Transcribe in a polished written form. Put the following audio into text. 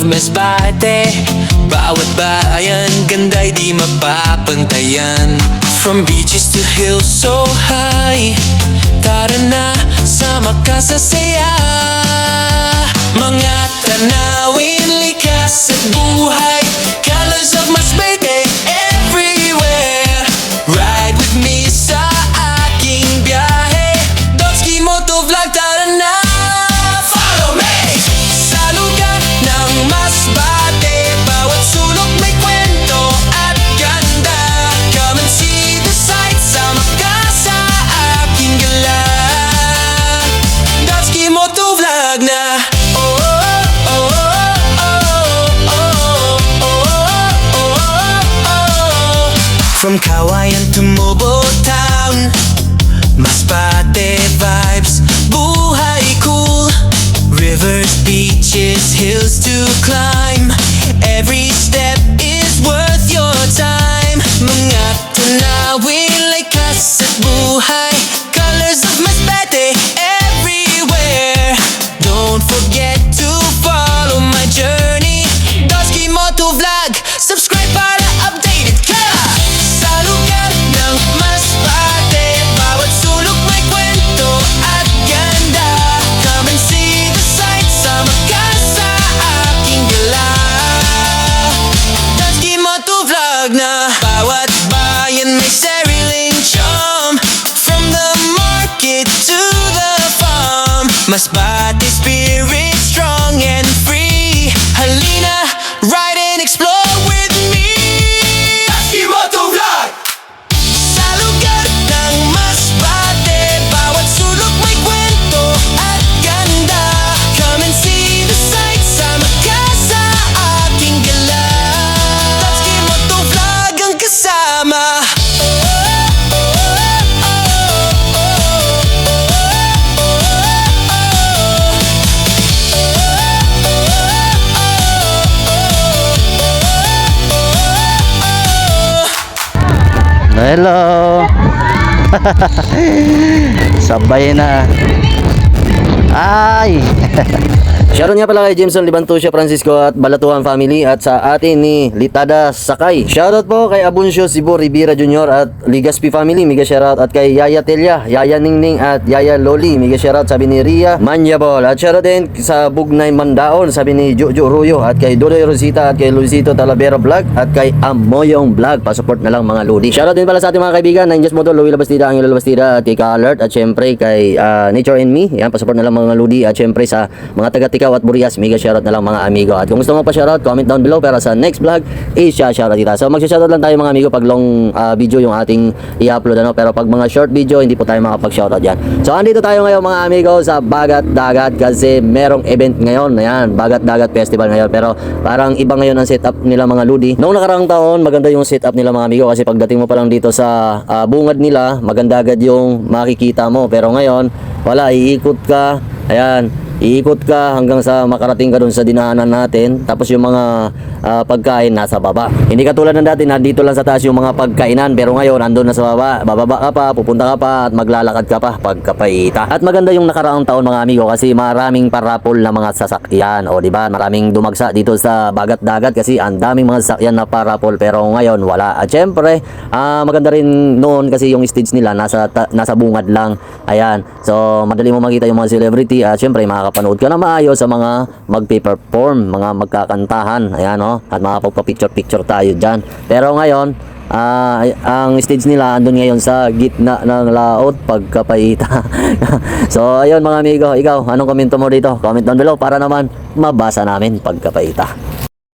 of Masbate. Bawat bayan, ganda'y di mapapantayan. From beaches to hills so high, tara na, sama ka sa saya. Mga tanawin, likas at buhay, colors of Masbate everywhere. Ride with me sa aking biyahe, Dotski Motovlog, tara na. Follow me sa lugar ng Masbate, bawat sulok may kwento at ganda. Come and see the sights, sama ka sa aking gala. Dotski Motovlog na. From Kawayan to Mobile Town, Masbate vibes, buhay cool. Rivers, beaches, hills to climb, every step is worth your time. Mga tanawin, likas at buhay, colors of Masbate everywhere. Don't forget to follow my journey, Dotski Motovlog, subscribe para updated ka. Sa lugar ng Masbate, bawat sulok may kwento at ganda. Come and see the sights, sama ka sa aking gala. Dotski Motovlog na. Bawat bayan may sariling charm, from the market to the farm. Masbate spirit strong and free, halina, ride and explore with me. Dotski Motovlog! Sa lugar ng Masbate, bawat sulok may kwento at ganda. Come and see the sights, sama ka sa aking gala. Dotski Motovlog ang kasama. Hello. Sabay na. Ay. Shoutout nga pala kay Jameson Libantusia Francisco at Balatuhan family at sa atin ni Litada Sakay. Shoutout po kay Abuncio Sibo Rivera Jr. at Ligaspi family. Mega shoutout at kay Yaya Telia, Yaya Ningning at Yaya Loli. Mega shoutout sabi ni Ria Manyabol. At shoutout din sa Bugnay Mandaon sabi ni Jojo Ruyo at kay Dodoy Rosita at kay Luisito Talavera Vlog at kay Amoyong Vlog. Pasupport na lang mga lodi. Shoutout din pala sa ating mga kaibigan na Injas Moto, Louie Labastida, Angelo Labastida at kay Ka-Alert at syempre kay Nature and Me. Yan, pasupport na lang mga lodi at syempre sa mga taga-Tikaw at Burias, mega shoutout na lang mga amigo. At kung gusto mo pa shoutout, comment down below para sa next vlog i-shoutout kita. So mag-shoutout lang tayo mga amigo pag long video yung ating i-upload ano, pero pag mga short video hindi po tayo makapag-shoutout yan. So andito tayo ngayon mga amigo sa Bagat Dagat kasi merong event ngayon. Ayan, Bagat Dagat Festival ngayon, pero parang iba ngayon ang setup nila mga ludi. Noong nakaraang taon maganda yung setup nila mga amigo kasi pagdating mo pa lang dito sa bungad nila, maganda agad yung makikita mo, pero ngayon wala, iikot ka. Ayan, iikot ka hanggang sa makarating ka dun sa dinaanan natin. Tapos yung mga pagkain nasa baba. Hindi katulad ng dati, nandito lang sa taas yung mga pagkainan, pero ngayon andun na sa baba. Bababa ka pa, pupunta ka pa at maglalakad ka pa pagkapaita. At maganda yung nakaraang taon mga amigo kasi maraming parapol na mga sasakyan. O diba, maraming dumagsa dito sa Bagat Dagat kasi ang daming mga sasakyan na parapol, pero ngayon wala. At syempre maganda rin noon kasi yung stage nila nasa bungad lang. Ayan, so madali mo makita yung mga celebrity at syempre makakapanood ka na maayos sa mga magpe-perform, mga magkakantahan. Ayan o, at makapagpa-picture-picture tayo dyan. Pero ngayon ang stage nila andun ngayon sa gitna ng laot pagkapaita. So ayun mga amigo, ikaw anong komento mo dito? Comment down below para naman mabasa namin pagkapaita.